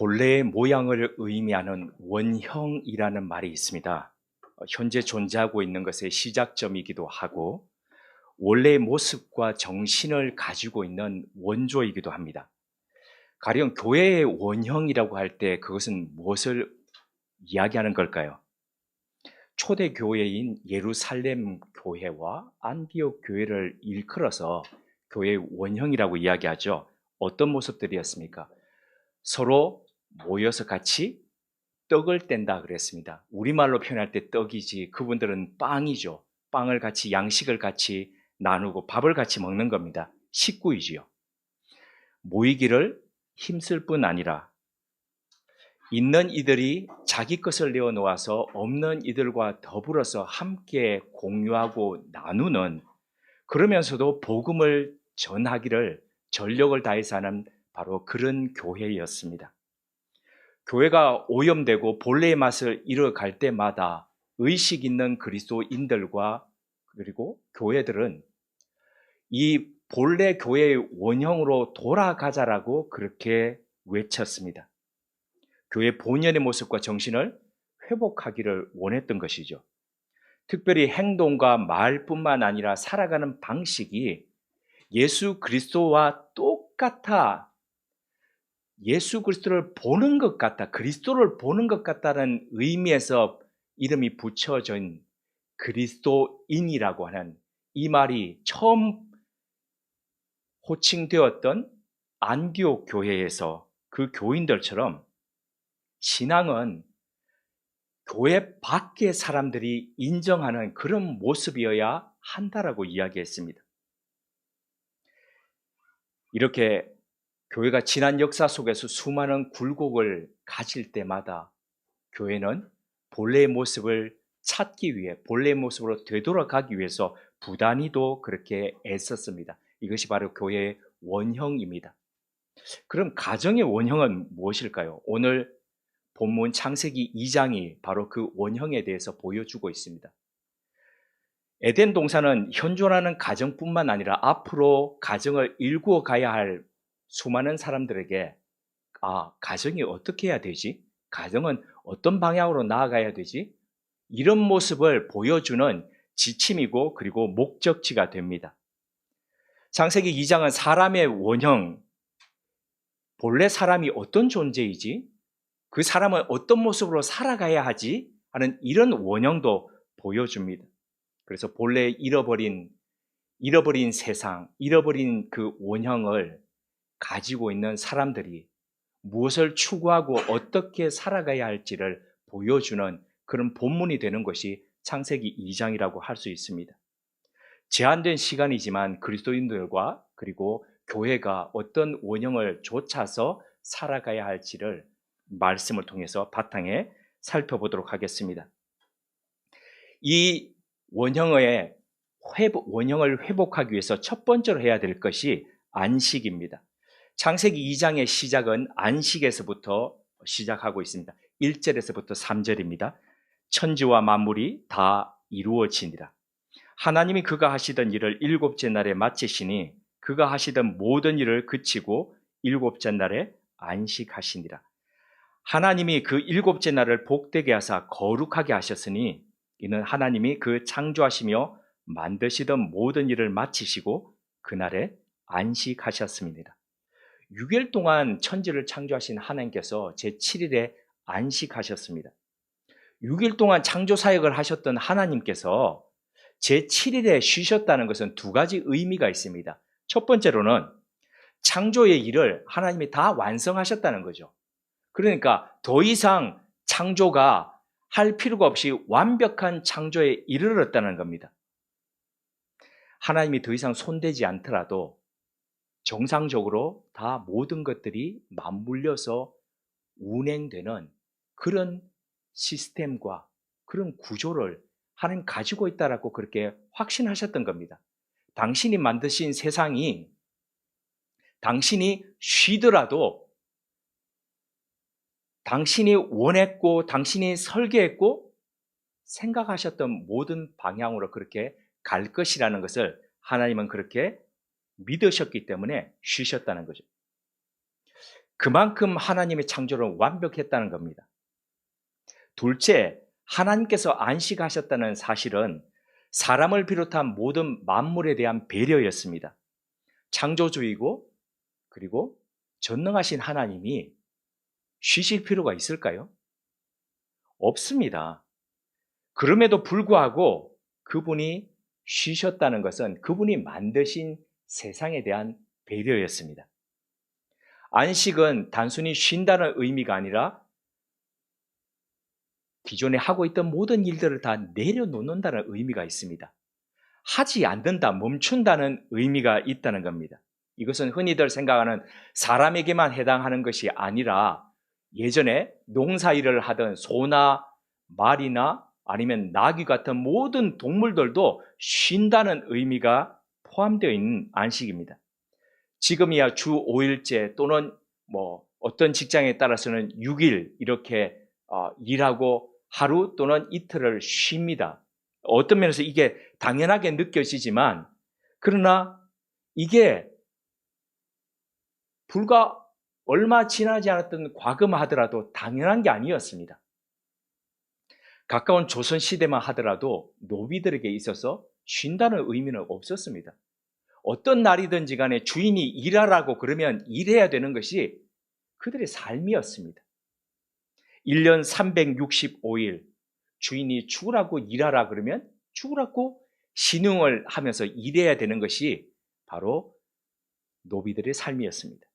본래의 모양을 의미하는 원형이라는 말이 있습니다. 현재 존재하고 있는 것의 시작점이기도 하고 원래의 모습과 정신을 가지고 있는 원조이기도 합니다. 가령 교회의 원형이라고 할 때 그것은 무엇을 이야기하는 걸까요? 초대 교회인 예루살렘 교회와 안디옥 교회를 일컬어서 교회의 원형이라고 이야기하죠. 어떤 모습들이었습니까? 서로 모여서 같이 떡을 뗀다 그랬습니다. 우리말로 표현할 때 떡이지 그분들은 빵이죠. 빵을 같이 양식을 같이 나누고 밥을 같이 먹는 겁니다. 식구이지요. 모이기를 힘쓸 뿐 아니라 있는 이들이 자기 것을 내어놓아서 없는 이들과 더불어서 함께 공유하고 나누는, 그러면서도 복음을 전하기를 전력을 다해서 하는 바로 그런 교회였습니다. 교회가 오염되고 본래의 맛을 잃어갈 때마다 의식 있는 그리스도인들과 그리고 교회들은 이 본래 교회의 원형으로 돌아가자라고 그렇게 외쳤습니다. 교회 본연의 모습과 정신을 회복하기를 원했던 것이죠. 특별히 행동과 말뿐만 아니라 살아가는 방식이 예수 그리스도와 똑같아, 예수 그리스도를 보는 것 같다, 그리스도를 보는 것 같다는 의미에서 이름이 붙여진 그리스도인이라고 하는 이 말이 처음 호칭되었던 안디옥 교회에서 그 교인들처럼 신앙은 교회 밖의 사람들이 인정하는 그런 모습이어야 한다라고 이야기했습니다. 이렇게 교회가 지난 역사 속에서 수많은 굴곡을 가질 때마다 교회는 본래의 모습을 찾기 위해, 본래의 모습으로 되돌아가기 위해서 부단히도 그렇게 애썼습니다. 이것이 바로 교회의 원형입니다. 그럼 가정의 원형은 무엇일까요? 오늘 본문 창세기 2장이 바로 그 원형에 대해서 보여주고 있습니다. 에덴 동산은 현존하는 가정뿐만 아니라 앞으로 가정을 일구어 가야 할 수많은 사람들에게 가정이 어떻게 해야 되지? 가정은 어떤 방향으로 나아가야 되지? 이런 모습을 보여주는 지침이고 그리고 목적지가 됩니다. 창세기 2장은 사람의 원형, 본래 사람이 어떤 존재이지? 그 사람은 어떤 모습으로 살아가야 하지? 하는 이런 원형도 보여줍니다. 그래서 본래 잃어버린 세상, 잃어버린 그 원형을 가지고 있는 사람들이 무엇을 추구하고 어떻게 살아가야 할지를 보여주는 그런 본문이 되는 것이 창세기 2장이라고 할 수 있습니다. 제한된 시간이지만 그리스도인들과 그리고 교회가 어떤 원형을 좇아서 살아가야 할지를 말씀을 통해서 바탕에 살펴보도록 하겠습니다. 이 원형을 회복하기 위해서 첫 번째로 해야 될 것이 안식입니다. 창세기 2장의 시작은 안식에서부터 시작하고 있습니다. 1절에서부터 3절입니다. 천지와 만물이 다 이루어지니라. 하나님이 그가 하시던 일을 일곱째 날에 마치시니 그가 하시던 모든 일을 그치고 일곱째 날에 안식하시니라. 하나님이 그 일곱째 날을 복되게 하사 거룩하게 하셨으니 이는 하나님이 그 창조하시며 만드시던 모든 일을 마치시고 그날에 안식하셨습니다. 6일 동안 천지를 창조하신 하나님께서 제7일에 안식하셨습니다. 6일 동안 창조 사역을 하셨던 하나님께서 제7일에 쉬셨다는 것은 두 가지 의미가 있습니다. 첫 번째로는 창조의 일을 하나님이 다 완성하셨다는 거죠. 그러니까 더 이상 창조가 할 필요가 없이 완벽한 창조에 이르렀다는 겁니다. 하나님이 더 이상 손대지 않더라도 정상적으로 다 모든 것들이 맞물려서 운행되는 그런 시스템과 그런 구조를 하나님 가지고 있다라고 그렇게 확신하셨던 겁니다. 당신이 만드신 세상이 당신이 쉬더라도 당신이 원했고 당신이 설계했고 생각하셨던 모든 방향으로 그렇게 갈 것이라는 것을 하나님은 그렇게 믿으셨기 때문에 쉬셨다는 거죠. 그만큼 하나님의 창조는 완벽했다는 겁니다. 둘째, 하나님께서 안식하셨다는 사실은 사람을 비롯한 모든 만물에 대한 배려였습니다. 창조주이고 그리고 전능하신 하나님이 쉬실 필요가 있을까요? 없습니다. 그럼에도 불구하고 그분이 쉬셨다는 것은 그분이 만드신 세상에 대한 배려였습니다. 안식은 단순히 쉰다는 의미가 아니라 기존에 하고 있던 모든 일들을 다 내려놓는다는 의미가 있습니다. 하지 않는다, 멈춘다는 의미가 있다는 겁니다. 이것은 흔히들 생각하는 사람에게만 해당하는 것이 아니라 예전에 농사일을 하던 소나 말이나 아니면 나귀 같은 모든 동물들도 쉰다는 의미가 포함되어 있는 안식입니다. 지금이야 주 5일째 또는 어떤 직장에 따라서는 6일 이렇게 일하고 하루 또는 이틀을 쉽니다. 어떤 면에서 이게 당연하게 느껴지지만 그러나 이게 불과 얼마 지나지 않았던 과거만 하더라도 당연한 게 아니었습니다. 가까운 조선시대만 하더라도 노비들에게 있어서 쉰다는 의미는 없었습니다. 어떤 날이든지 간에 주인이 일하라고 그러면 일해야 되는 것이 그들의 삶이었습니다. 1년 365일 주인이 죽으라고 일하라 그러면 죽으라고 신용을 하면서 일해야 되는 것이 바로 노비들의 삶이었습니다.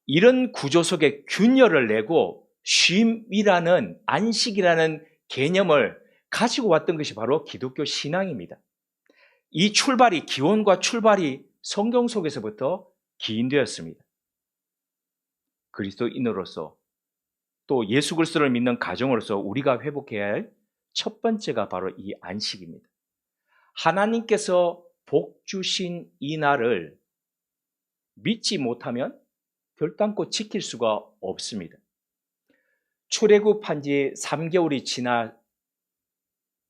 이런 구조 속에 균열을 내고 쉼이라는 안식이라는 개념을 가지고 왔던 것이 바로 기독교 신앙입니다. 이 출발이 기원과 출발이 성경 속에서부터 기인되었습니다. 그리스도인으로서 또 예수 그리스도를 믿는 가정으로서 우리가 회복해야 할 첫 번째가 바로 이 안식입니다. 하나님께서 복 주신 이 날을 믿지 못하면 결단코 지킬 수가 없습니다. 출애굽한 지 3개월이 지난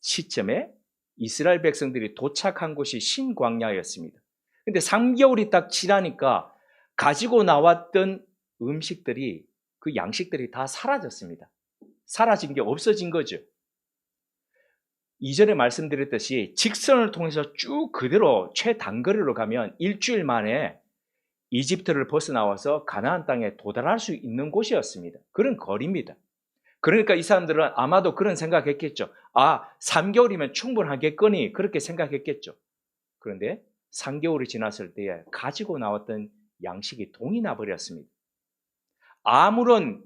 시점에 이스라엘 백성들이 도착한 곳이 신광야였습니다. 근데 3개월이 딱 지나니까 가지고 나왔던 음식들이 그 양식들이 다 사라졌습니다. 사라진 게 없어진 거죠. 이전에 말씀드렸듯이 직선을 통해서 쭉 그대로 최단거리로 가면 일주일 만에 이집트를 벗어나와서 가나안 땅에 도달할 수 있는 곳이었습니다. 그런 거리입니다. 그러니까 이 사람들은 아마도 그런 생각했겠죠. 3개월이면 충분하겠거니 그렇게 생각했겠죠. 그런데 3개월이 지났을 때에 가지고 나왔던 양식이 동이 나버렸습니다. 아무런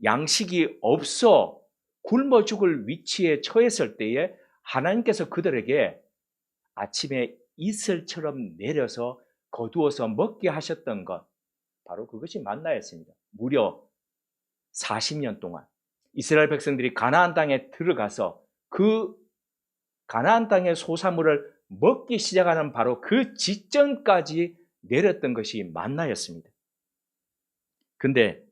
양식이 없어 굶어 죽을 위치에 처했을 때에 하나님께서 그들에게 아침에 이슬처럼 내려서 거두어서 먹게 하셨던 것, 바로 그것이 만나였습니다. 무려 40년 동안 이스라엘 백성들이 가나안 땅에 들어가서 그 가나안 땅의 소산물을 먹기 시작하는 바로 그 직전까지 내렸던 것이 만나였습니다. 근데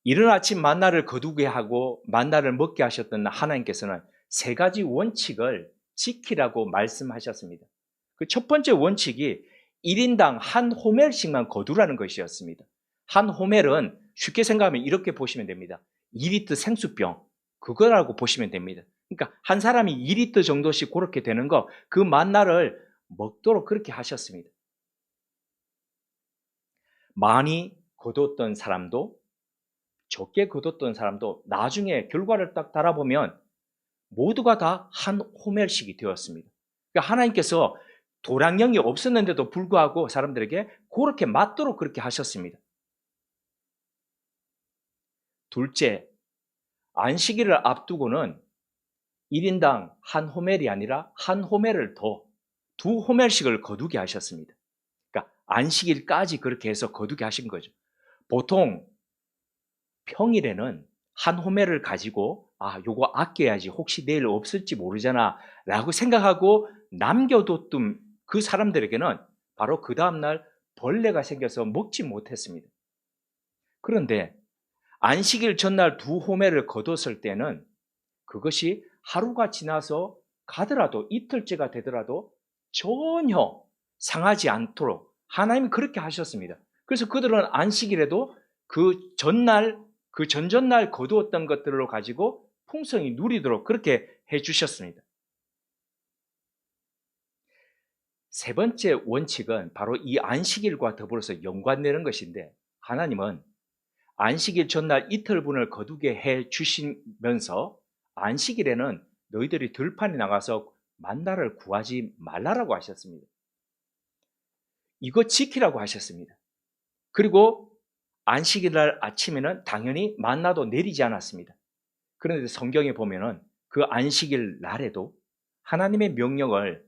이른 아침 만나를 거두게 하고 만나를 먹게 하셨던 하나님께서는 3가지 원칙을 지키라고 말씀하셨습니다. 그 첫 번째 원칙이 1인당 한 호멜씩만 거두라는 것이었습니다. 한 호멜은 쉽게 생각하면 이렇게 보시면 됩니다. 2리터 생수병, 그거라고 보시면 됩니다. 그러니까 한 사람이 2리터 정도씩 그렇게 되는 거, 그 만나를 먹도록 그렇게 하셨습니다. 많이 거뒀던 사람도 적게 거뒀던 사람도 나중에 결과를 딱 달아보면 모두가 다 한 호멜씩이 되었습니다. 그러니까 하나님께서 도량령이 없었는데도 불구하고 사람들에게 그렇게 맞도록 그렇게 하셨습니다. 둘째, 안식일을 앞두고는 1인당 한 호멜이 아니라 한 호멜을 더 2호멜씩을 거두게 하셨습니다. 그러니까 안식일까지 그렇게 해서 거두게 하신 거죠. 보통 평일에는 한 호멜을 가지고 요거 아껴야지 혹시 내일 없을지 모르잖아 라고 생각하고 남겨뒀던 그 사람들에게는 바로 그 다음날 벌레가 생겨서 먹지 못했습니다. 그런데 안식일 전날 2호멜을 거뒀을 때는 그것이 하루가 지나서 가더라도 이틀째가 되더라도 전혀 상하지 않도록 하나님이 그렇게 하셨습니다. 그래서 그들은 안식일에도 그 전날, 그 전전날 거두었던 것들을 가지고 풍성히 누리도록 그렇게 해주셨습니다. 세 번째 원칙은 바로 이 안식일과 더불어서 연관되는 것인데, 하나님은 안식일 전날 이틀분을 거두게 해 주시면서 안식일에는 너희들이 들판에 나가서 만나를 구하지 말라라고 하셨습니다. 이거 지키라고 하셨습니다. 그리고 안식일날 아침에는 당연히 만나도 내리지 않았습니다. 그런데 성경에 보면은 그 안식일 날에도 하나님의 명령을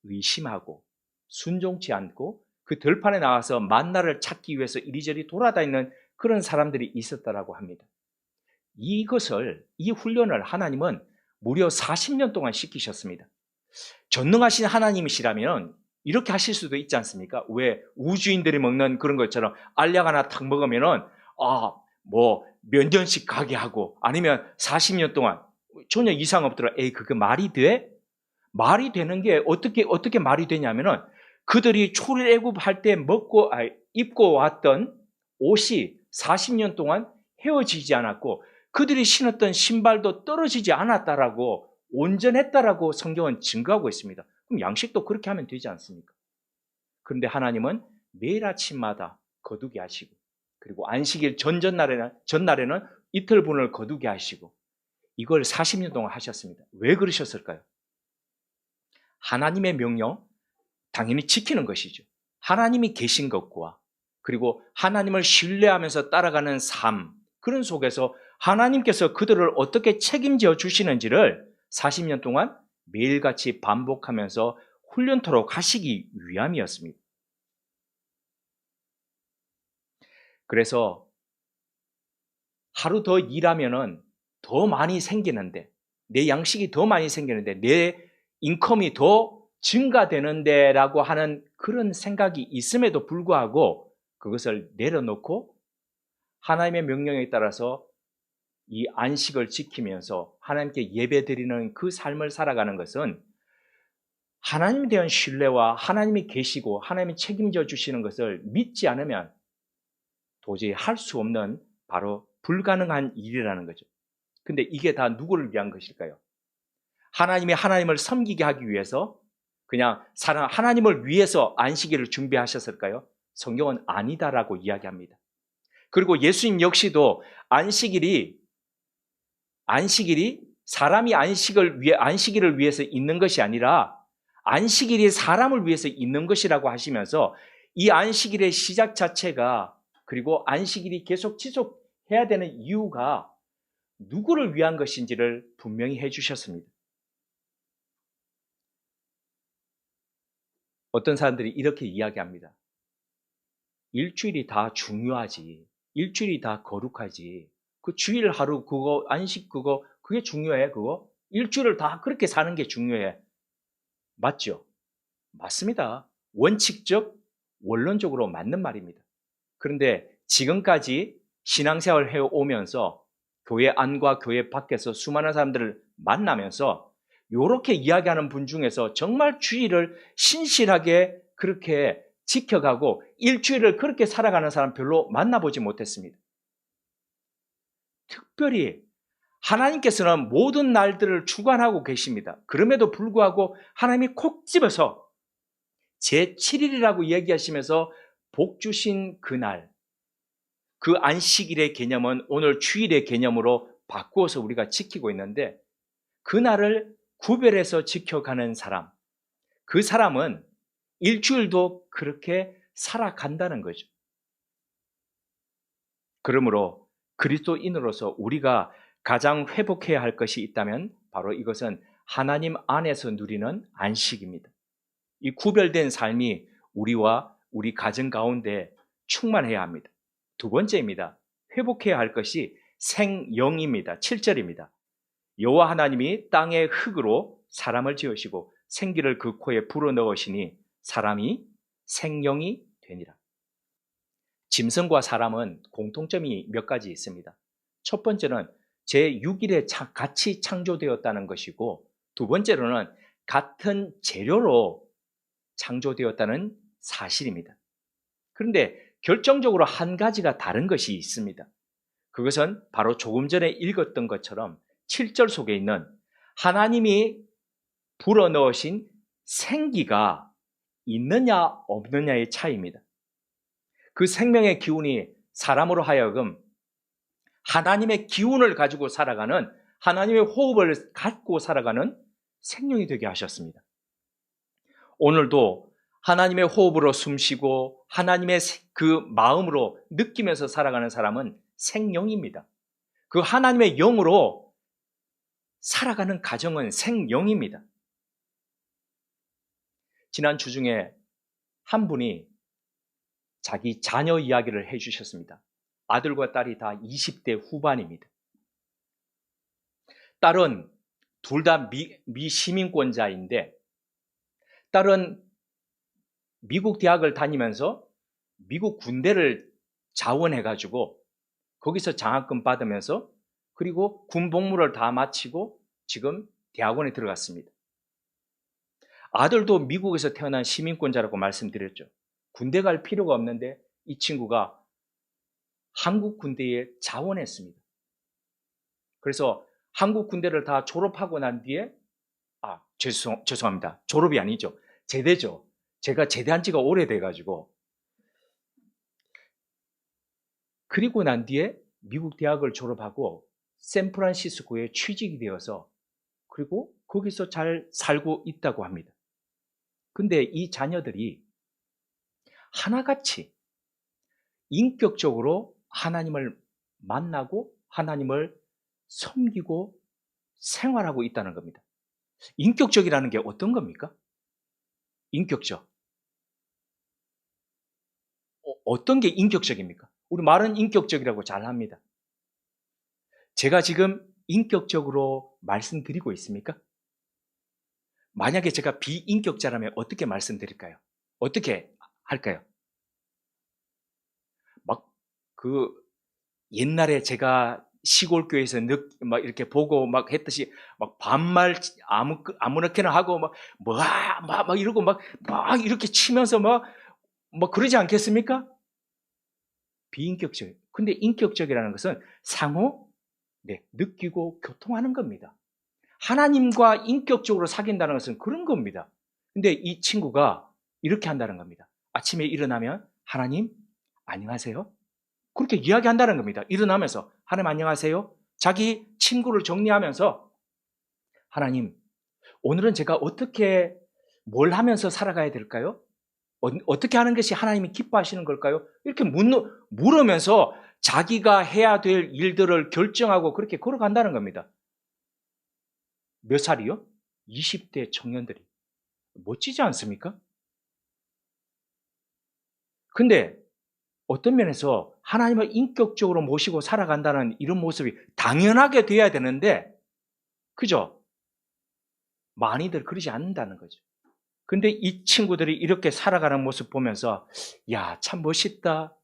의심하고 순종치 않고 그 들판에 나가서 만나를 찾기 위해서 이리저리 돌아다니는 그런 사람들이 있었다라고 합니다. 이 훈련을 하나님은 무려 40년 동안 시키셨습니다. 전능하신 하나님이시라면 이렇게 하실 수도 있지 않습니까? 왜 우주인들이 먹는 그런 것처럼 알약 하나 탁 먹으면은 몇 년씩 가게 하고, 아니면 40년 동안 전혀 이상 없더라. 그게 말이 돼? 말이 되는 게 어떻게 말이 되냐면은 그들이 출애굽할 때 입고 왔던 옷이 40년 동안 헤어지지 않았고 그들이 신었던 신발도 떨어지지 않았다라고, 온전했다라고 성경은 증거하고 있습니다. 그럼 양식도 그렇게 하면 되지 않습니까? 그런데 하나님은 매일 아침마다 거두게 하시고, 그리고 안식일 전날에는 이틀분을 거두게 하시고, 이걸 40년 동안 하셨습니다. 왜 그러셨을까요? 하나님의 명령, 당연히 지키는 것이죠. 하나님이 계신 것과 그리고 하나님을 신뢰하면서 따라가는 삶, 그런 속에서 하나님께서 그들을 어떻게 책임져 주시는지를 40년 동안 매일같이 반복하면서 훈련토록 하시기 위함이었습니다. 그래서 하루 더 일하면은 더 많이 생기는데, 내 양식이 더 많이 생기는데, 내 인컴이 더 증가되는데 라고 하는 그런 생각이 있음에도 불구하고 그것을 내려놓고 하나님의 명령에 따라서 이 안식을 지키면서 하나님께 예배드리는 그 삶을 살아가는 것은 하나님에 대한 신뢰와 하나님이 계시고 하나님이 책임져 주시는 것을 믿지 않으면 도저히 할 수 없는, 바로 불가능한 일이라는 거죠. 근데 이게 다 누구를 위한 것일까요? 하나님을 섬기게 하기 위해서, 그냥 하나님을 위해서 안식일을 준비하셨을까요? 성경은 아니다라고 이야기합니다. 그리고 예수님 역시도 안식일이 사람이 안식일을 위해서 있는 것이 아니라 안식일이 사람을 위해서 있는 것이라고 하시면서, 이 안식일의 시작 자체가, 그리고 안식일이 계속 지속해야 되는 이유가 누구를 위한 것인지를 분명히 해주셨습니다. 어떤 사람들이 이렇게 이야기합니다. 일주일이 다 중요하지, 일주일이 다 거룩하지, 그 주일 하루 그거, 안식 그게 중요해? 그거? 일주일을 다 그렇게 사는 게 중요해. 맞죠? 맞습니다. 원칙적, 원론적으로 맞는 말입니다. 그런데 지금까지 신앙생활을 해오면서 교회 안과 교회 밖에서 수많은 사람들을 만나면서 이렇게 이야기하는 분 중에서 정말 주일을 신실하게 그렇게 지켜가고 일주일을 그렇게 살아가는 사람 별로 만나보지 못했습니다. 특별히 하나님께서는 모든 날들을 주관하고 계십니다. 그럼에도 불구하고 하나님이 콕 집어서 제7일이라고 얘기하시면서 복 주신 그날, 그 안식일의 개념은 오늘 주일의 개념으로 바꾸어서 우리가 지키고 있는데, 그날을 구별해서 지켜가는 사람, 그 사람은 일주일도 그렇게 살아간다는 거죠. 그러므로 그리스도인으로서 우리가 가장 회복해야 할 것이 있다면 바로 이것은 하나님 안에서 누리는 안식입니다. 이 구별된 삶이 우리와 우리 가정 가운데 충만해야 합니다. 두 번째입니다. 회복해야 할 것이 생영입니다. 7절입니다. 여호와 하나님이 땅의 흙으로 사람을 지으시고 생기를 그 코에 불어넣으시니 사람이 생영이 되니라. 짐승과 사람은 공통점이 몇 가지 있습니다. 첫 번째는 제6일에 같이 창조되었다는 것이고, 두 번째로는 같은 재료로 창조되었다는 사실입니다. 그런데 결정적으로 한 가지가 다른 것이 있습니다. 그것은 바로 조금 전에 읽었던 것처럼 7절 속에 있는 하나님이 불어넣으신 생기가 있느냐 없느냐의 차이입니다. 그 생명의 기운이 사람으로 하여금 하나님의 기운을 가지고 살아가는, 하나님의 호흡을 갖고 살아가는 생명이 되게 하셨습니다. 오늘도 하나님의 호흡으로 숨쉬고 하나님의 그 마음으로 느끼면서 살아가는 사람은 생명입니다. 그 하나님의 영으로 살아가는 가정은 생명입니다. 지난 주 중에 한 분이 자기 자녀 이야기를 해주셨습니다. 아들과 딸이 다 20대 후반입니다. 딸은 둘 다 미시민권자인데, 딸은 미국 대학을 다니면서 미국 군대를 자원해가지고 거기서 장학금 받으면서, 그리고 군 복무를 다 마치고 지금 대학원에 들어갔습니다. 아들도 미국에서 태어난 시민권자라고 말씀드렸죠. 군대 갈 필요가 없는데 이 친구가 한국 군대에 자원했습니다. 그래서 한국 군대를 다 졸업하고 난 뒤에, 죄송합니다. 졸업이 아니죠. 제대죠. 제가 제대한 지가 오래돼가지고. 그리고 난 뒤에 미국 대학을 졸업하고 샌프란시스코에 취직이 되어서, 그리고 거기서 잘 살고 있다고 합니다. 근데 이 자녀들이 하나같이 인격적으로 하나님을 만나고 하나님을 섬기고 생활하고 있다는 겁니다. 인격적이라는 게 어떤 겁니까? 인격적. 어떤 게 인격적입니까? 우리 말은 인격적이라고 잘 합니다. 제가 지금 인격적으로 말씀드리고 있습니까? 만약에 제가 비인격자라면 어떻게 말씀드릴까요? 어떻게 할까요? 옛날에 제가 시골 교회에서 막 이렇게 보고 막 했듯이 막 반말 아무렇게나 하고 막 이러고 막 이렇게 치면서 막 그러지 않겠습니까? 비인격적. 근데 인격적이라는 것은 상호 느끼고 교통하는 겁니다. 하나님과 인격적으로 사귄다는 것은 그런 겁니다. 근데 이 친구가 이렇게 한다는 겁니다. 아침에 일어나면 하나님 안녕하세요. 그렇게 이야기한다는 겁니다. 일어나면서 하나님 안녕하세요. 자기 친구를 정리하면서 하나님 오늘은 제가 어떻게 뭘 하면서 살아가야 될까요? 어떻게 하는 것이 하나님이 기뻐하시는 걸까요? 이렇게 물으면서 자기가 해야 될 일들을 결정하고 그렇게 걸어간다는 겁니다. 몇 살이요? 20대 청년들이. 멋지지 않습니까? 근데 어떤 면에서 하나님을 인격적으로 모시고 살아간다는 이런 모습이 당연하게 돼야 되는데, 그죠? 많이들 그러지 않는다는 거죠. 근데 이 친구들이 이렇게 살아가는 모습 보면서, 야, 참 멋있다.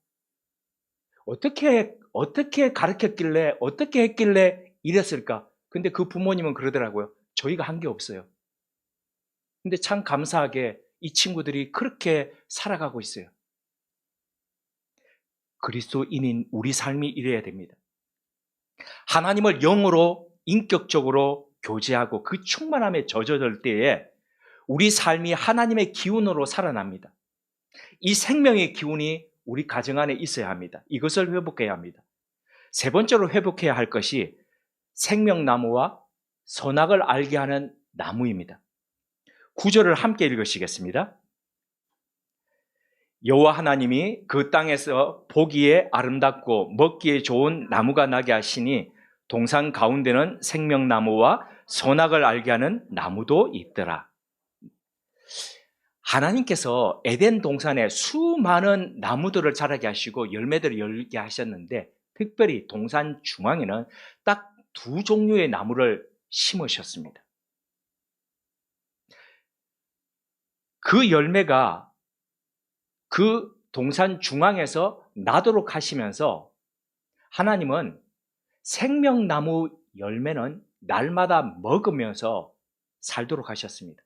어떻게 가르쳤길래, 어떻게 했길래 이랬을까? 근데 그 부모님은 그러더라고요. 저희가 한 게 없어요. 근데 참 감사하게 이 친구들이 그렇게 살아가고 있어요. 그리스도인인 우리 삶이 이래야 됩니다. 하나님을 영으로 인격적으로 교제하고 그 충만함에 젖어들 때에 우리 삶이 하나님의 기운으로 살아납니다. 이 생명의 기운이 우리 가정 안에 있어야 합니다. 이것을 회복해야 합니다. 세 번째로 회복해야 할 것이 생명나무와 선악을 알게 하는 나무입니다. 9절을 함께 읽으시겠습니다. 여호와 하나님이 그 땅에서 보기에 아름답고 먹기에 좋은 나무가 나게 하시니 동산 가운데는 생명나무와 선악을 알게 하는 나무도 있더라. 하나님께서 에덴 동산에 수많은 나무들을 자라게 하시고 열매들을 열게 하셨는데, 특별히 동산 중앙에는 딱 두 종류의 나무를 심으셨습니다. 그 열매가 그 동산 중앙에서 나도록 하시면서 하나님은 생명나무 열매는 날마다 먹으면서 살도록 하셨습니다.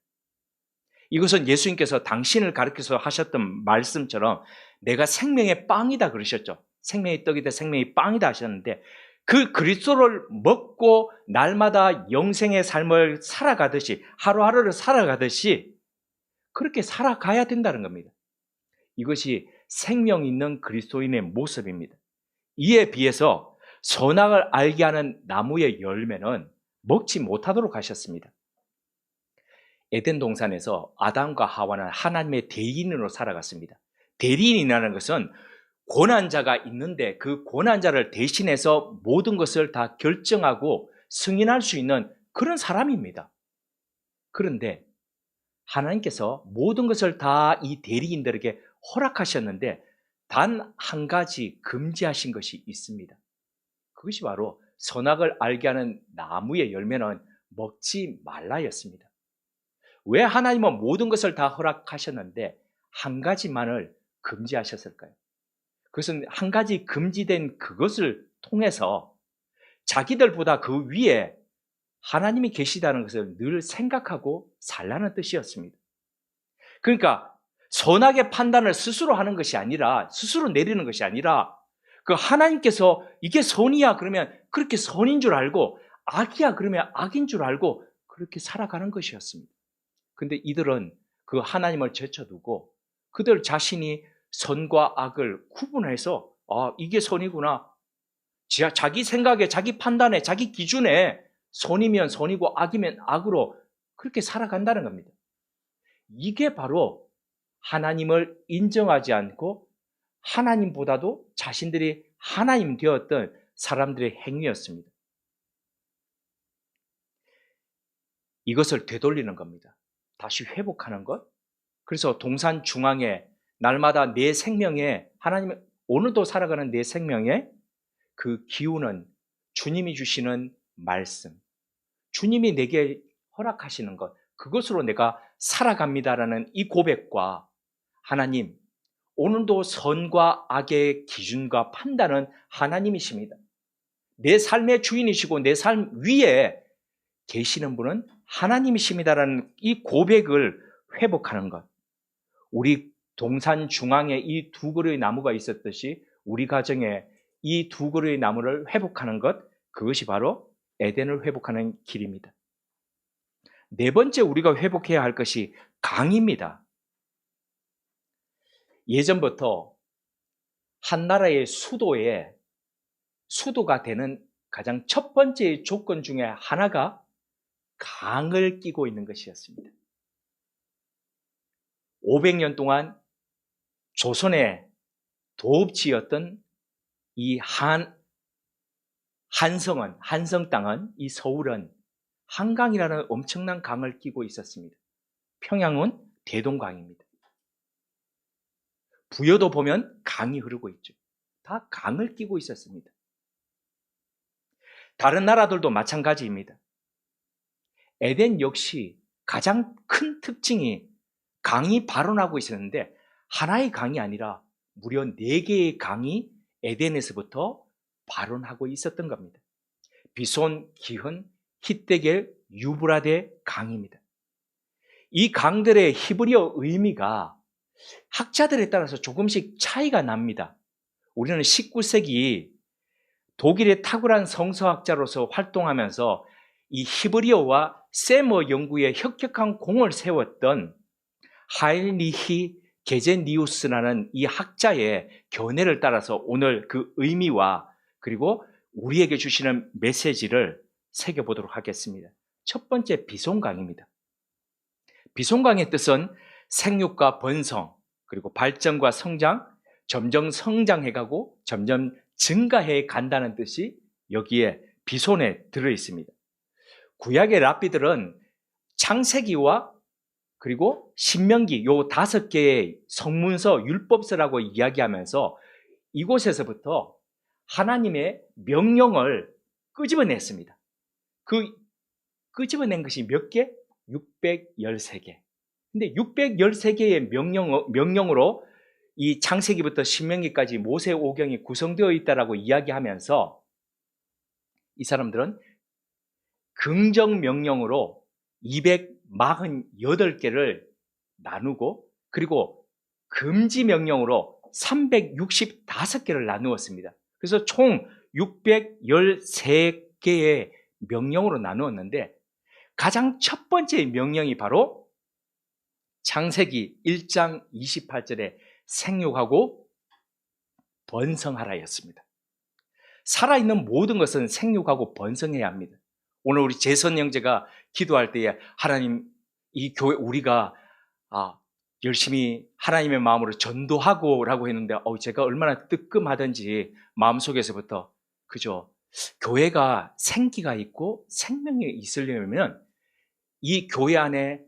이것은 예수님께서 당신을 가리켜서 하셨던 말씀처럼 내가 생명의 빵이다 그러셨죠. 생명의 떡이다, 생명의 빵이다 하셨는데 그 그리스도를 먹고 날마다 영생의 삶을 살아가듯이 하루하루를 살아가듯이 그렇게 살아가야 된다는 겁니다. 이것이 생명 있는 그리스도인의 모습입니다. 이에 비해서 선악을 알게 하는 나무의 열매는 먹지 못하도록 하셨습니다. 에덴 동산에서 아담과 하와는 하나님의 대리인으로 살아갔습니다. 대리인이라는 것은 고난자가 있는데 그 고난자를 대신해서 모든 것을 다 결정하고 승인할 수 있는 그런 사람입니다. 그런데 하나님께서 모든 것을 다 이 대리인들에게 허락하셨는데 단 한 가지 금지하신 것이 있습니다. 그것이 바로 선악을 알게 하는 나무의 열매는 먹지 말라였습니다. 왜 하나님은 모든 것을 다 허락하셨는데 한 가지만을 금지하셨을까요? 그것은 한 가지 금지된 그것을 통해서 자기들보다 그 위에 하나님이 계시다는 것을 늘 생각하고 살라는 뜻이었습니다. 그러니까 선악의 판단을 스스로 하는 것이 아니라, 스스로 내리는 것이 아니라 그 하나님께서 이게 선이야 그러면 그렇게 선인 줄 알고, 악이야 그러면 악인 줄 알고 그렇게 살아가는 것이었습니다. 근데 이들은 그 하나님을 제쳐두고 그들 자신이 선과 악을 구분해서 이게 선이구나, 자기 생각에, 자기 판단에, 자기 기준에 선이면 선이고 악이면 악으로 그렇게 살아간다는 겁니다. 이게 바로 하나님을 인정하지 않고 하나님보다도 자신들이 하나님 되었던 사람들의 행위였습니다. 이것을 되돌리는 겁니다. 다시 회복하는 것. 그래서 동산 중앙에 날마다 내 생명에, 하나님 오늘도 살아가는 내 생명에 그 기운은 주님이 주시는 말씀, 주님이 내게 허락하시는 것, 그것으로 내가 살아갑니다라는 이 고백과 하나님, 오늘도 선과 악의 기준과 판단은 하나님이십니다. 내 삶의 주인이시고 내 삶 위에 계시는 분은 하나님이십니다라는 이 고백을 회복하는 것. 우리 동산 중앙에 이 두 그루의 나무가 있었듯이 우리 가정에 이 두 그루의 나무를 회복하는 것, 그것이 바로 에덴을 회복하는 길입니다. 네 번째 우리가 회복해야 할 것이 강입니다. 예전부터 한 나라의 수도가 되는 가장 첫 번째 조건 중에 하나가 강을 끼고 있는 것이었습니다. 500년 동안 조선의 도읍지였던 이 한성 땅은, 이 서울은 한강이라는 엄청난 강을 끼고 있었습니다. 평양은 대동강입니다. 부여도 보면 강이 흐르고 있죠. 다 강을 끼고 있었습니다. 다른 나라들도 마찬가지입니다. 에덴 역시 가장 큰 특징이 강이 발원하고 있었는데 하나의 강이 아니라 무려 4개의 강이 에덴에서부터 발원하고 있었던 겁니다. 비손, 기흔, 히데겔, 유브라데 강입니다. 이 강들의 히브리어 의미가 학자들에 따라서 조금씩 차이가 납니다. 우리는 19세기 독일의 탁월한 성서학자로서 활동하면서 이 히브리어와 세머 연구에 혁혁한 공을 세웠던 하인리히 게제니우스라는 이 학자의 견해를 따라서 오늘 그 의미와 그리고 우리에게 주시는 메시지를 새겨보도록 하겠습니다. 첫 번째, 비손강입니다. 비손강의 뜻은 생육과 번성, 그리고 발전과 성장, 점점 성장해가고 점점 증가해 간다는 뜻이 여기에 비손에 들어있습니다. 구약의 랍비들은 창세기와 그리고 신명기 요 5개의 성문서, 율법서라고 이야기하면서 이곳에서부터 하나님의 명령을 끄집어냈습니다. 그 끄집어낸 것이 몇 개? 613개. 근데 613개의 명령으로 이 창세기부터 신명기까지 모세 오경이 구성되어 있다라고 이야기하면서 이 사람들은 긍정 명령으로 248개를 나누고 그리고 금지 명령으로 365개를 나누었습니다. 그래서 총 613개의 명령으로 나누었는데 가장 첫 번째 명령이 바로 창세기 1장 28절에 생육하고 번성하라였습니다. 살아있는 모든 것은 생육하고 번성해야 합니다. 오늘 우리 재선 형제가 기도할 때에 하나님, 이 교회 우리가 열심히 하나님의 마음으로 전도하고 라고 했는데 제가 얼마나 뜨끔하던지 마음속에서부터 그죠? 교회가 생기가 있고 생명이 있으려면 이 교회 안에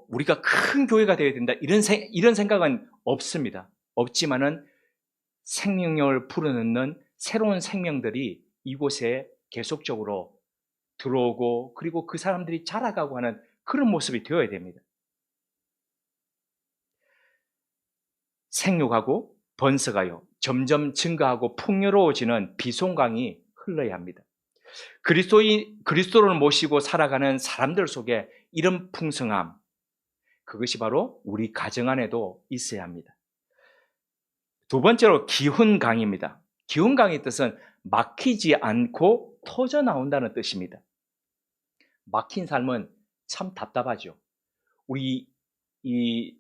우리가 큰 교회가 되어야 된다 이런 생각은 없습니다. 없지만은 생명력을 불어넣는 새로운 생명들이 이곳에 계속적으로 들어오고 그리고 그 사람들이 자라가고 하는 그런 모습이 되어야 됩니다. 생육하고 번성하여 점점 증가하고 풍요로워지는 비송강이 흘러야 합니다. 그리스도를 모시고 살아가는 사람들 속에 이런 풍성함, 그것이 바로 우리 가정 안에도 있어야 합니다. 두 번째로 기훈강입니다. 기훈강의 뜻은 막히지 않고 터져 나온다는 뜻입니다. 막힌 삶은 참 답답하죠. 우리 이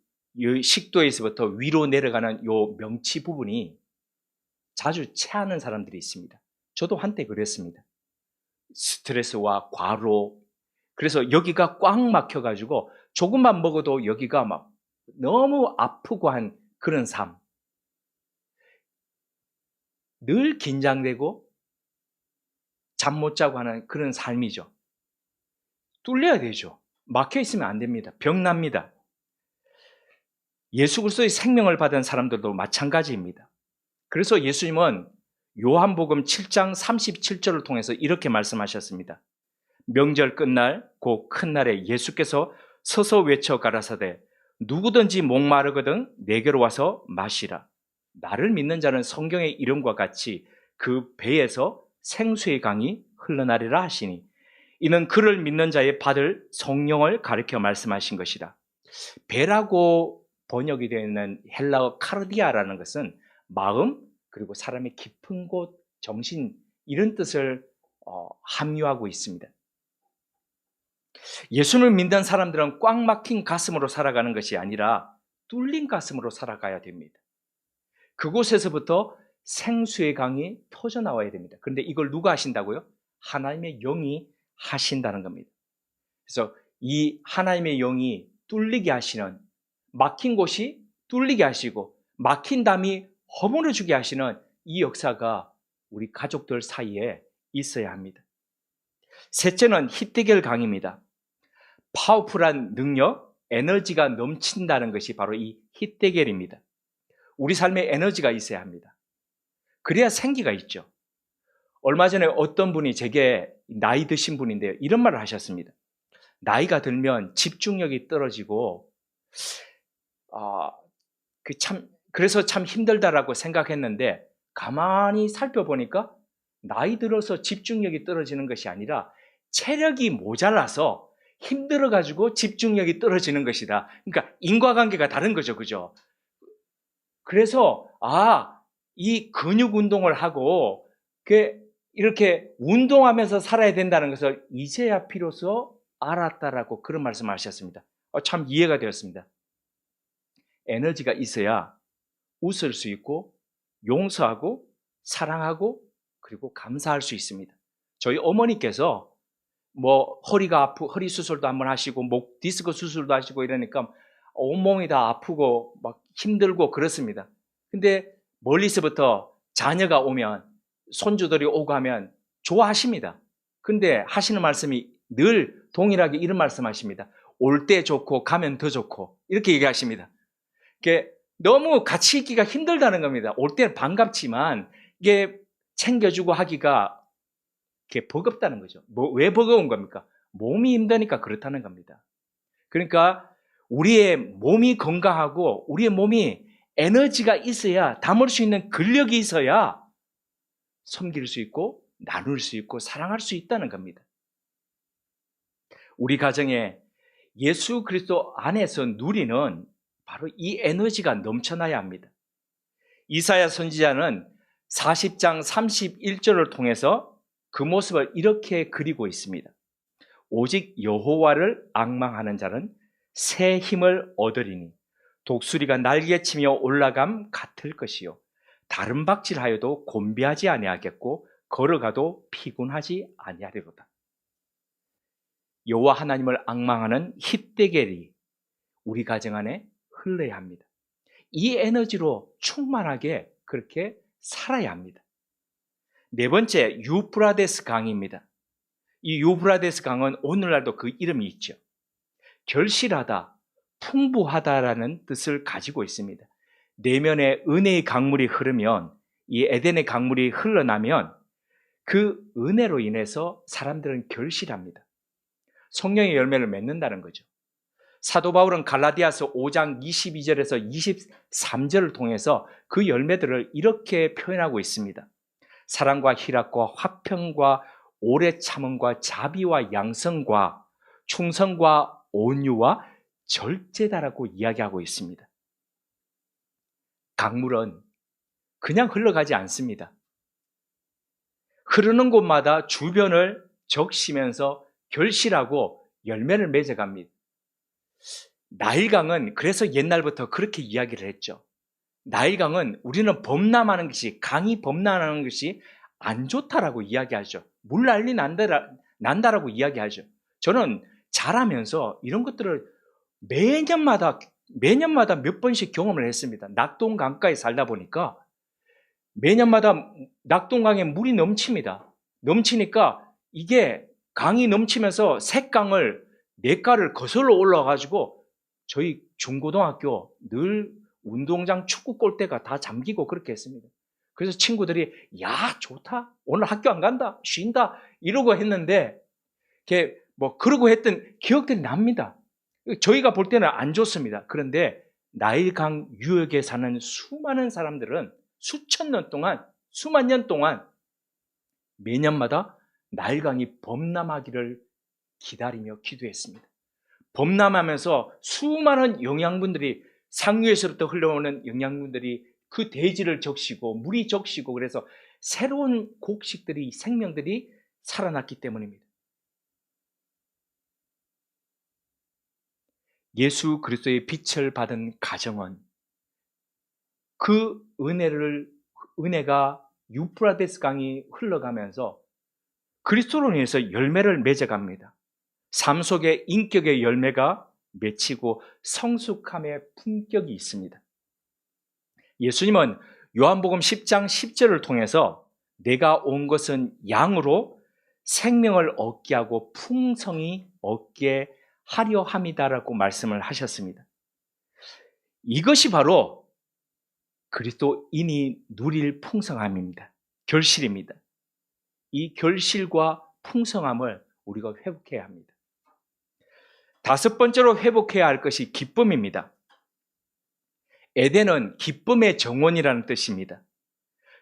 식도에서부터 위로 내려가는 요 명치 부분이 자주 체하는 사람들이 있습니다. 저도 한때 그랬습니다. 스트레스와 과로, 그래서 여기가 꽉 막혀가지고 조금만 먹어도 여기가 막 너무 아프고 한 그런 삶. 늘 긴장되고 잠 못 자고 하는 그런 삶이죠. 뚫려야 되죠. 막혀 있으면 안 됩니다. 병납니다. 예수 그리스도의 생명을 받은 사람들도 마찬가지입니다. 그래서 예수님은 요한복음 7장 37절을 통해서 이렇게 말씀하셨습니다. 명절 끝날 곧 큰 날에 예수께서 서서 외쳐 가라사대 누구든지 목마르거든 내게로 와서 마시라. 나를 믿는 자는 성경의 이름과 같이 그 배에서 생수의 강이 흘러나리라 하시니 이는 그를 믿는 자의 받을 성령을 가리켜 말씀하신 것이다. 배라고 번역이 되어 있는 헬라어 카르디아라는 것은 마음 그리고 사람의 깊은 곳, 정신 이런 뜻을 함유하고 있습니다. 예수를 믿는 사람들은 꽉 막힌 가슴으로 살아가는 것이 아니라 뚫린 가슴으로 살아가야 됩니다. 그곳에서부터 생수의 강이 터져나와야 됩니다. 그런데 이걸 누가 하신다고요? 하나님의 영이 하신다는 겁니다. 그래서 이 하나님의 영이 뚫리게 하시는, 막힌 곳이 뚫리게 하시고 막힌 담이 허물어주게 하시는 이 역사가 우리 가족들 사이에 있어야 합니다. 셋째는 히데겔 강입니다. 파워풀한 능력, 에너지가 넘친다는 것이 바로 이 히데겔입니다. 우리 삶에 에너지가 있어야 합니다. 그래야 생기가 있죠. 얼마 전에 어떤 분이 제게 나이 드신 분인데요, 이런 말을 하셨습니다. 나이가 들면 집중력이 떨어지고 그래서 참 힘들다라고 생각했는데 가만히 살펴보니까 나이 들어서 집중력이 떨어지는 것이 아니라 체력이 모자라서 힘들어가지고 집중력이 떨어지는 것이다. 그러니까 인과관계가 다른 거죠. 그죠? 그래서 이 근육 운동을 하고 이렇게 운동하면서 살아야 된다는 것을 이제야 비로소 알았다라고 그런 말씀을 하셨습니다. 참 이해가 되었습니다. 에너지가 있어야 웃을 수 있고 용서하고 사랑하고 그리고 감사할 수 있습니다. 저희 어머니께서 허리가 허리 수술도 한번 하시고 목 디스크 수술도 하시고 이러니까 온몸이 다 아프고 막 힘들고 그렇습니다. 근데 멀리서부터 자녀가 오면 손주들이 오고 하면 좋아하십니다. 근데 하시는 말씀이 늘 동일하게 이런 말씀하십니다. 올 때 좋고 가면 더 좋고 이렇게 얘기하십니다. 너무 같이 있기가 힘들다는 겁니다. 올 때는 반갑지만 이게 챙겨주고 하기가 버겁다는 거죠. 왜 버거운 겁니까? 몸이 힘드니까 그렇다는 겁니다. 그러니까 우리의 몸이 건강하고 우리의 몸이 에너지가 있어야, 담을 수 있는 근력이 있어야 섬길 수 있고 나눌 수 있고 사랑할 수 있다는 겁니다. 우리 가정에 예수 그리스도 안에서 누리는 바로 이 에너지가 넘쳐나야 합니다. 이사야 선지자는 40장 31절을 통해서 그 모습을 이렇게 그리고 있습니다. 오직 여호와를 앙망하는 자는 새 힘을 얻으리니 독수리가 날개치며 올라감 같을 것이요 다른 박질하여도 곤비하지 아니하겠고 걸어가도 피곤하지 아니하리로다. 여호와 하나님을 앙망하는 힛대겔이 우리 가정 안에 흘러야 합니다. 이 에너지로 충만하게 그렇게 살아야 합니다. 네 번째, 유프라데스 강입니다. 이 유프라데스 강은 오늘날도 그 이름이 있죠. 결실하다, 풍부하다라는 뜻을 가지고 있습니다. 내면에 은혜의 강물이 흐르면, 이 에덴의 강물이 흘러나면 그 은혜로 인해서 사람들은 결실합니다. 성령의 열매를 맺는다는 거죠. 사도 바울은 갈라디아서 5장 22절에서 23절을 통해서 그 열매들을 이렇게 표현하고 있습니다. 사랑과 희락과 화평과 오래 참음과 자비와 양성과 충성과 온유와 절제다라고 이야기하고 있습니다. 강물은 그냥 흘러가지 않습니다. 흐르는 곳마다 주변을 적시면서 결실하고 열매를 맺어갑니다. 나일강은 그래서 옛날부터 그렇게 이야기를 했죠. 나일강은 우리는 범람하는 것이, 강이 범람하는 것이 안 좋다라고 이야기하죠. 물난리 난다라고 이야기하죠. 저는 자라면서 이런 것들을 매년마다 몇 번씩 경험을 했습니다. 낙동 강가에 살다 보니까 매년마다 낙동강에 물이 넘칩니다. 넘치니까 이게 강이 넘치면서 샛강을 냇가를 거슬러 올라와가지고 저희 중고등학교 늘 운동장 축구 골대가 다 잠기고 그렇게 했습니다. 그래서 친구들이 야 좋다 오늘 학교 안 간다 쉰다 이러고 했는데 그러고 했던 기억들이 납니다. 저희가 볼 때는 안 좋습니다. 그런데 나일강 유역에 사는 수많은 사람들은 수천 년 동안 수만 년 동안 매년마다 나일강이 범람하기를 기다리며 기도했습니다. 범람하면서 수많은 영양분들이 상류에서부터 흘러오는 영양분들이 그 대지를 적시고 물이 적시고 그래서 새로운 곡식들이 생명들이 살아났기 때문입니다. 예수 그리스도의 빛을 받은 가정은 그 은혜가 유프라데스 강이 흘러가면서 그리스도로 인해서 열매를 맺어갑니다. 삶 속에 인격의 열매가 맺히고 성숙함의 품격이 있습니다. 예수님은 요한복음 10장 10절을 통해서 내가 온 것은 양으로 생명을 얻게 하고 풍성히 얻게 하려 함이다라고 말씀을 하셨습니다. 이것이 바로 그리스도인이 누릴 풍성함입니다. 결실입니다. 이 결실과 풍성함을 우리가 회복해야 합니다. 다섯 번째로 회복해야 할 것이 기쁨입니다. 에덴은 기쁨의 정원이라는 뜻입니다.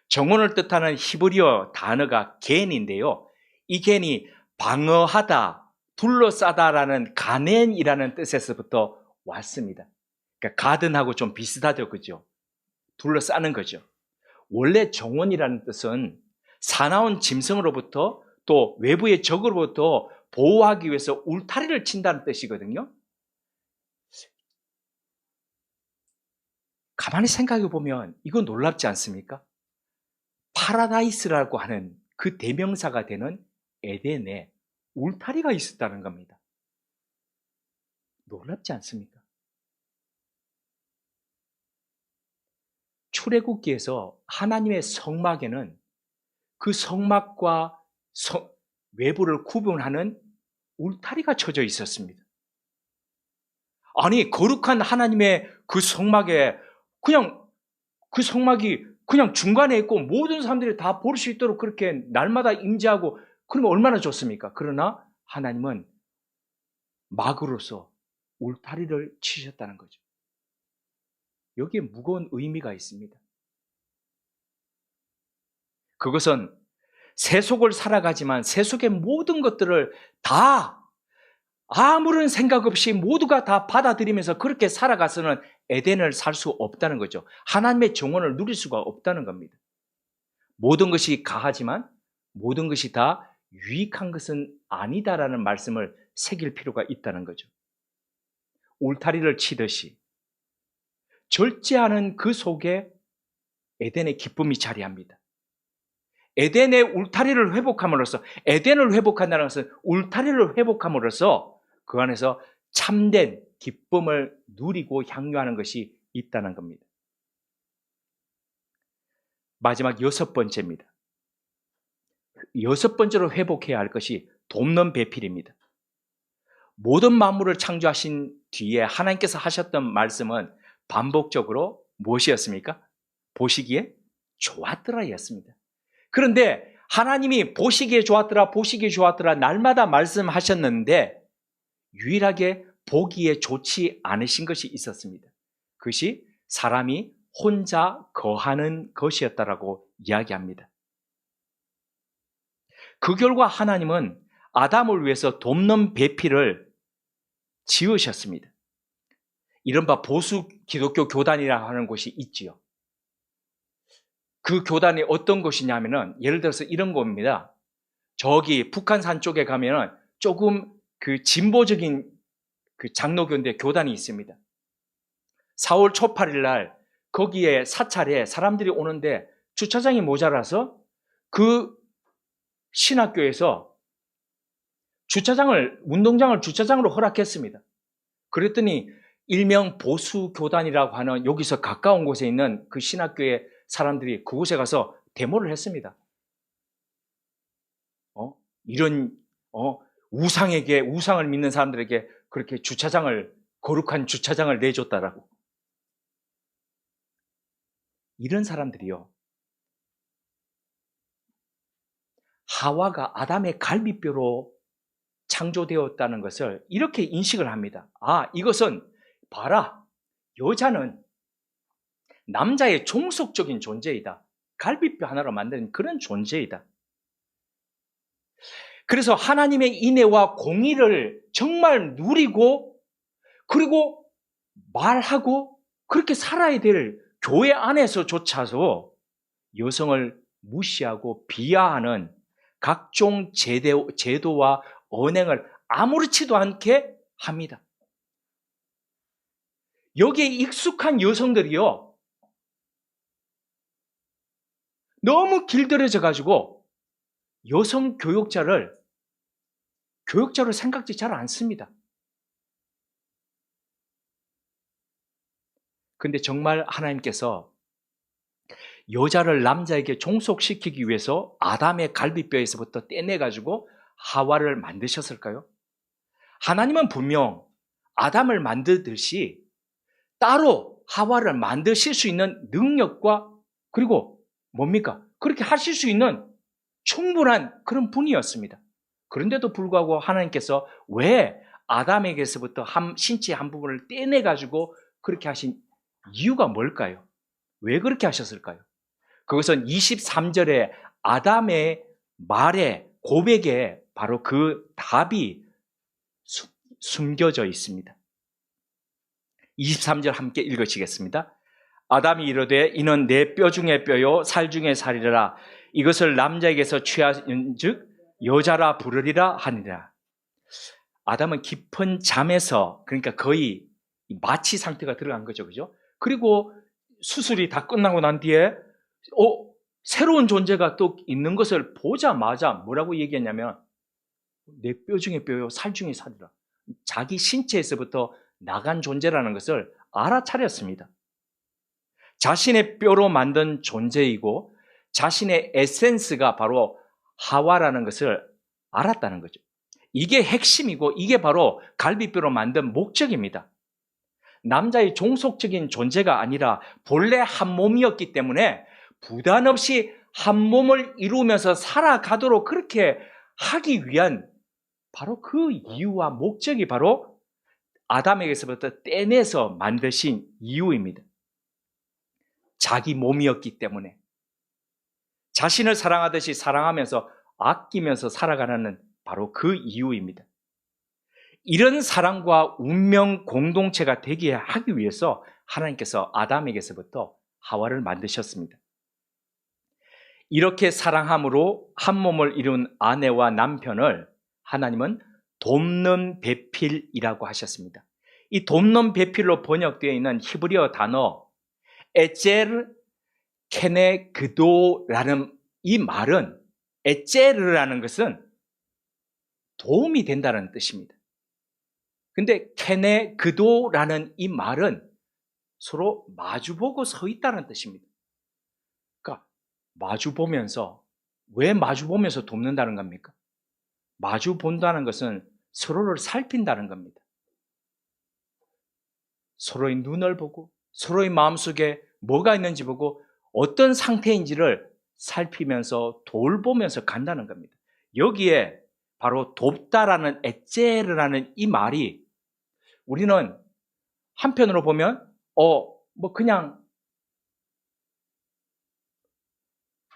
정원을 뜻하는 히브리어 단어가 겐인데요. 이 겐이 방어하다, 둘러싸다라는 가넨이라는 뜻에서부터 왔습니다. 그러니까 가든하고 좀 비슷하죠, 그죠? 둘러싸는 거죠. 원래 정원이라는 뜻은 사나운 짐승으로부터 또 외부의 적으로부터 보호하기 위해서 울타리를 친다는 뜻이거든요. 가만히 생각해 보면 이거 놀랍지 않습니까? 파라다이스라고 하는 그 대명사가 되는 에덴에 울타리가 있었다는 겁니다. 놀랍지 않습니까? 출애굽기에서 하나님의 성막에는 그 성막과 외부를 구분하는 울타리가 쳐져 있었습니다. 아니 거룩한 하나님의 그 성막에 그 성막이 그냥 중간에 있고 모든 사람들이 다 볼 수 있도록 그렇게 날마다 임재하고 그러면 얼마나 좋습니까? 그러나 하나님은 막으로서 울타리를 치셨다는 거죠. 여기에 무거운 의미가 있습니다. 그것은 세속을 살아가지만 세속의 모든 것들을 다 아무런 생각 없이 모두가 다 받아들이면서 그렇게 살아가서는 에덴을 살 수 없다는 거죠. 하나님의 정원을 누릴 수가 없다는 겁니다. 모든 것이 가하지만 모든 것이 다 유익한 것은 아니다라는 말씀을 새길 필요가 있다는 거죠. 울타리를 치듯이 절제하는 그 속에 에덴의 기쁨이 자리합니다. 에덴의 울타리를 회복함으로써, 에덴을 회복한다는 것은 울타리를 회복함으로써 그 안에서 참된 기쁨을 누리고 향유하는 것이 있다는 겁니다. 마지막 6번째입니다. 6번째로 회복해야 할 것이 돕는 배필입니다. 모든 만물을 창조하신 뒤에 하나님께서 하셨던 말씀은 반복적으로 무엇이었습니까? 보시기에 좋았더라 였습니다. 그런데 하나님이 보시기에 좋았더라, 보시기에 좋았더라 날마다 말씀하셨는데 유일하게 보기에 좋지 않으신 것이 있었습니다. 그것이 사람이 혼자 거하는 것이었다라고 이야기합니다. 그 결과 하나님은 아담을 위해서 돕는 배필을 지으셨습니다. 이른바 보수 기독교 교단이라고 하는 곳이 있지요. 그 교단이 어떤 곳이냐면은 예를 들어서 이런 겁니다. 저기 북한산 쪽에 가면은 조금 그 진보적인 그 장로교인데 교단이 있습니다. 4월 초 8일 날 거기에 사찰에 사람들이 오는데 주차장이 모자라서 그 신학교에서 운동장을 주차장으로 허락했습니다. 그랬더니 일명 보수 교단이라고 하는 여기서 가까운 곳에 있는 그 신학교의 사람들이 그곳에 가서 데모를 했습니다. 이런 우상을 믿는 사람들에게 그렇게 거룩한 주차장을 내줬다라고. 이런 사람들이요. 하와가 아담의 갈비뼈로 창조되었다는 것을 이렇게 인식을 합니다. 이것은 봐라. 여자는 남자의 종속적인 존재이다. 갈비뼈 하나로 만든 그런 존재이다. 그래서 하나님의 인애와 공의를 정말 누리고 그리고 말하고 그렇게 살아야 될 교회 안에서조차도 여성을 무시하고 비하하는 각종 제도와 언행을 아무렇지도 않게 합니다. 여기에 익숙한 여성들이요. 너무 길들여져 가지고 여성 교육자를 생각지 잘 않습니다. 근데 정말 하나님께서 여자를 남자에게 종속시키기 위해서 아담의 갈비뼈에서부터 떼내가지고 하와를 만드셨을까요? 하나님은 분명 아담을 만들듯이 따로 하와를 만드실 수 있는 능력과 그리고 뭡니까? 그렇게 하실 수 있는 충분한 그런 분이었습니다. 그런데도 불구하고 하나님께서 왜 아담에게서부터 신체의 한 부분을 떼내가지고 그렇게 하신 이유가 뭘까요? 왜 그렇게 하셨을까요? 그것은 23절에 아담의 말에 고백에 바로 그 답이 숨겨져 있습니다. 23절 함께 읽으시겠습니다. 아담이 이르되 이는 내 뼈 중에 뼈요 살 중에 살이라 이것을 남자에게서 취한즉 여자라 부르리라 하니라. 아담은 깊은 잠에서 그러니까 거의 마취 상태가 들어간 거죠. 그죠? 그리고 수술이 다 끝나고 난 뒤에 새로운 존재가 또 있는 것을 보자마자 뭐라고 얘기했냐면 내 뼈 중에 뼈요 살 중에 살이라. 자기 신체에서부터 나간 존재라는 것을 알아차렸습니다. 자신의 뼈로 만든 존재이고 자신의 에센스가 바로 하와라는 것을 알았다는 거죠. 이게 핵심이고 이게 바로 갈비뼈로 만든 목적입니다. 남자의 종속적인 존재가 아니라 본래 한 몸이었기 때문에 부담 없이 한 몸을 이루면서 살아가도록 그렇게 하기 위한 바로 그 이유와 목적이 바로 아담에게서부터 떼내서 만드신 이유입니다. 자기 몸이었기 때문에 자신을 사랑하듯이 사랑하면서 아끼면서 살아가는 바로 그 이유입니다. 이런 사랑과 운명 공동체가 되게 하기 위해서 하나님께서 아담에게서부터 하와를 만드셨습니다. 이렇게 사랑함으로 한 몸을 이룬 아내와 남편을 하나님은 돕는 배필이라고 하셨습니다. 이 돕는 배필로 번역되어 있는 히브리어 단어 에젤 케네그도라는 이 말은, 에젤이라는 것은 도움이 된다는 뜻입니다. 근데 케네그도라는 이 말은 서로 마주보고 서 있다는 뜻입니다. 그러니까 마주보면서, 왜 마주보면서 돕는다는 겁니까? 마주본다는 것은 서로를 살핀다는 겁니다. 서로의 눈을 보고 서로의 마음속에 뭐가 있는지 보고 어떤 상태인지를 살피면서 돌보면서 간다는 겁니다. 여기에 바로 돕다라는 에제르라는 이 말이, 우리는 한편으로 보면 그냥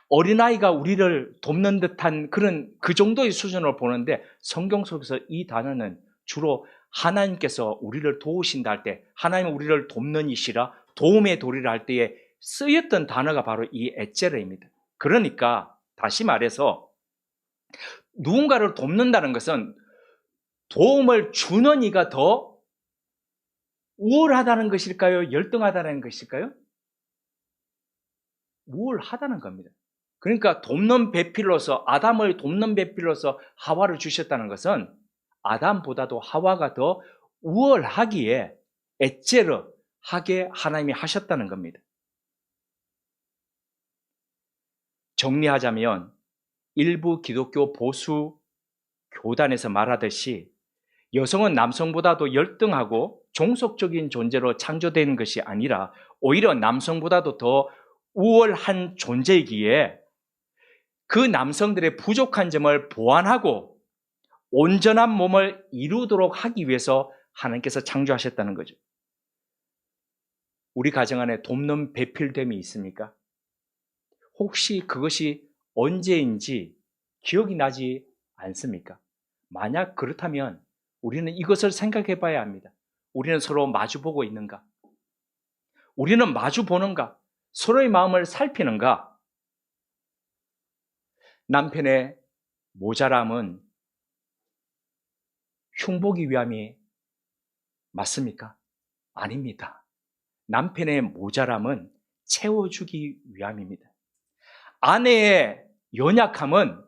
어린아이가 우리를 돕는 듯한 그 정도의 수준으로 보는데, 성경 속에서 이 단어는 주로 하나님께서 우리를 도우신다 할 때, 하나님은 우리를 돕는 이시라 도움의 도리를 할 때에 쓰였던 단어가 바로 이 에제르입니다. 그러니까 다시 말해서 누군가를 돕는다는 것은 도움을 주는 이가 더 우월하다는 것일까요? 열등하다는 것일까요? 우월하다는 겁니다. 그러니까 돕는 배필로서, 아담을 돕는 배필로서 하와를 주셨다는 것은 아담보다도 하와가 더 우월하기에 에제르하게 하나님이 하셨다는 겁니다. 정리하자면 일부 기독교 보수 교단에서 말하듯이 여성은 남성보다도 열등하고 종속적인 존재로 창조된 것이 아니라 오히려 남성보다도 더 우월한 존재이기에 그 남성들의 부족한 점을 보완하고 온전한 몸을 이루도록 하기 위해서 하나님께서 창조하셨다는 거죠. 우리 가정 안에 돕는 배필됨이 있습니까? 혹시 그것이 언제인지 기억이 나지 않습니까? 만약 그렇다면 우리는 이것을 생각해 봐야 합니다. 우리는 서로 마주보고 있는가? 우리는 마주보는가? 서로의 마음을 살피는가? 남편의 모자람은 흉보기 위함이 맞습니까? 아닙니다. 남편의 모자람은 채워주기 위함입니다. 아내의 연약함은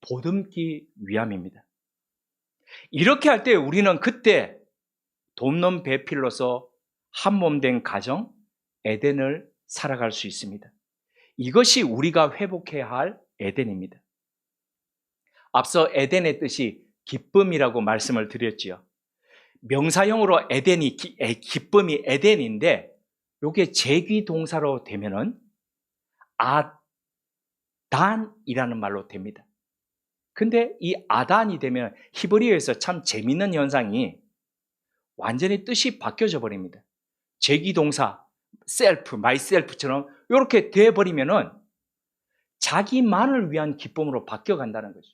보듬기 위함입니다. 이렇게 할 때 우리는 그때 돕는 배필로서 한몸된 가정, 에덴을 살아갈 수 있습니다. 이것이 우리가 회복해야 할 에덴입니다. 앞서 에덴의 뜻이 기쁨이라고 말씀을 드렸지요. 명사형으로 에덴이 기쁨이 에덴인데, 이게 제귀 동사로 되면은 아단이라는 말로 됩니다. 근데 이 아단이 되면 히브리어에서 참 재밌는 현상이 완전히 뜻이 바뀌어져 버립니다. 제귀 동사 셀프, 마이셀프처럼 이렇게 돼 버리면은 자기만을 위한 기쁨으로 바뀌어 간다는 거죠.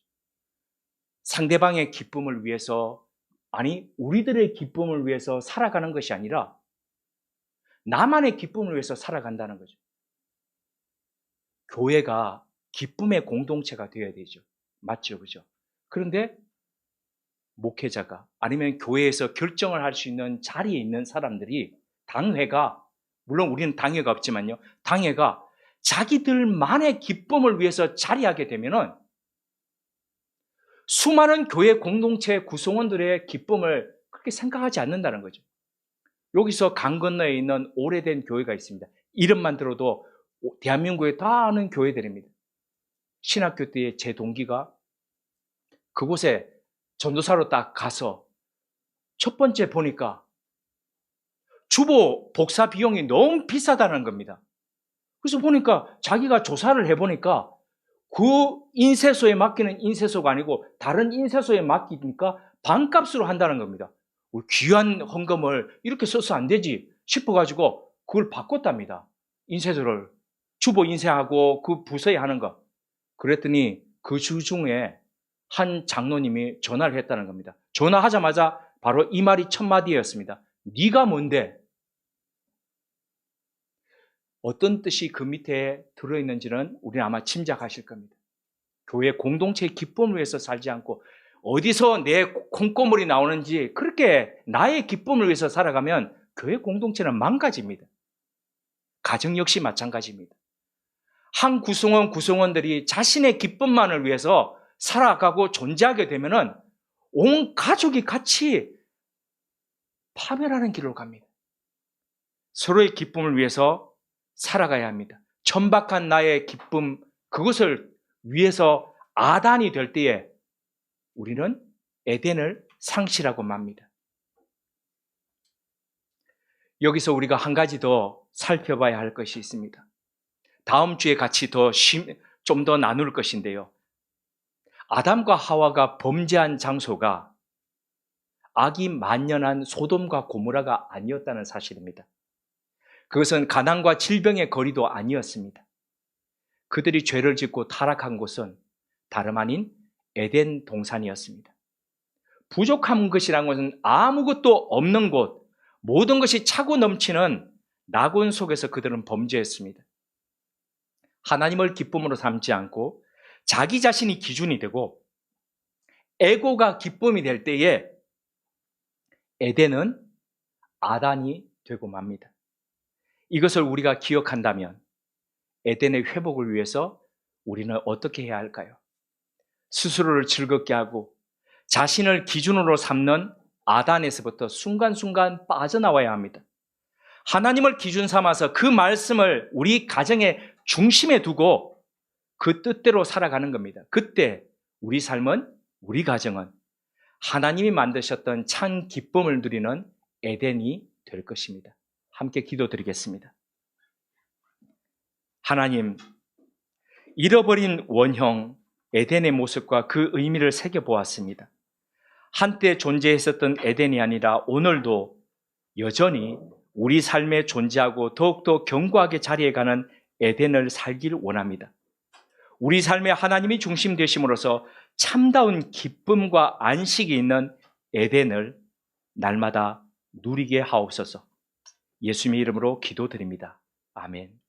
상대방의 기쁨을 위해서, 아니 우리들의 기쁨을 위해서 살아가는 것이 아니라 나만의 기쁨을 위해서 살아간다는 거죠. 교회가 기쁨의 공동체가 되어야 되죠. 맞죠? 그죠? 그런데 목회자가, 아니면 교회에서 결정을 할 수 있는 자리에 있는 사람들이, 당회가, 물론 우리는 당회가 없지만요, 당회가 자기들만의 기쁨을 위해서 자리하게 되면은 수많은 교회 공동체 구성원들의 기쁨을 그렇게 생각하지 않는다는 거죠. 여기서 강 건너에 있는 오래된 교회가 있습니다. 이름만 들어도 대한민국에 다 아는 교회들입니다. 신학교 때의 제 동기가 그곳에 전도사로 딱 가서 첫 번째 보니까 주보 복사 비용이 너무 비싸다는 겁니다. 그래서 보니까 자기가 조사를 해보니까 그 인쇄소에 맡기는 인쇄소가 아니고 다른 인쇄소에 맡기니까 반값으로 한다는 겁니다. 귀한 헌금을 이렇게 써서 안 되지 싶어가지고 그걸 바꿨답니다. 인쇄소를, 주보 인쇄하고 그 부서에 하는 거. 그랬더니 그 주 중에 한 장로님이 전화를 했다는 겁니다. 전화하자마자 바로 이 말이 첫 마디였습니다. 네가 뭔데? 어떤 뜻이 그 밑에 들어있는지는 우리는 아마 짐작하실 겁니다. 교회 공동체의 기쁨을 위해서 살지 않고 어디서 내 콩고물이 나오는지 그렇게 나의 기쁨을 위해서 살아가면 교회 공동체는 망가집니다. 가정 역시 마찬가지입니다. 한 구성원들이 자신의 기쁨만을 위해서 살아가고 존재하게 되면은 온 가족이 같이 파멸하는 길로 갑니다. 서로의 기쁨을 위해서 살아가야 합니다. 천박한 나의 기쁨, 그것을 위해서 아단이 될 때에 우리는 에덴을 상실하고 맙니다. 여기서 우리가 한 가지 더 살펴봐야 할 것이 있습니다. 다음 주에 같이 좀 더 나눌 것인데요. 아담과 하와가 범죄한 장소가 악이 만연한 소돔과 고모라가 아니었다는 사실입니다. 그것은 가난과 질병의 거리도 아니었습니다. 그들이 죄를 짓고 타락한 곳은 다름 아닌 에덴 동산이었습니다. 부족한 것이라는 것은 아무것도 없는 곳, 모든 것이 차고 넘치는 낙원 속에서 그들은 범죄했습니다. 하나님을 기쁨으로 삼지 않고 자기 자신이 기준이 되고 에고가 기쁨이 될 때에 에덴은 아단이 되고 맙니다. 이것을 우리가 기억한다면 에덴의 회복을 위해서 우리는 어떻게 해야 할까요? 스스로를 즐겁게 하고 자신을 기준으로 삼는 아단에서부터 순간순간 빠져나와야 합니다. 하나님을 기준 삼아서 그 말씀을 우리 가정의 중심에 두고 그 뜻대로 살아가는 겁니다. 그때 우리 삶은, 우리 가정은 하나님이 만드셨던 참 기쁨을 누리는 에덴이 될 것입니다. 함께 기도드리겠습니다. 하나님, 잃어버린 원형 에덴의 모습과 그 의미를 새겨보았습니다. 한때 존재했었던 에덴이 아니라 오늘도 여전히 우리 삶에 존재하고 더욱더 견고하게 자리해 가는 에덴을 살길 원합니다. 우리 삶에 하나님이 중심 되심으로써 참다운 기쁨과 안식이 있는 에덴을 날마다 누리게 하옵소서. 예수님의 이름으로 기도드립니다. 아멘.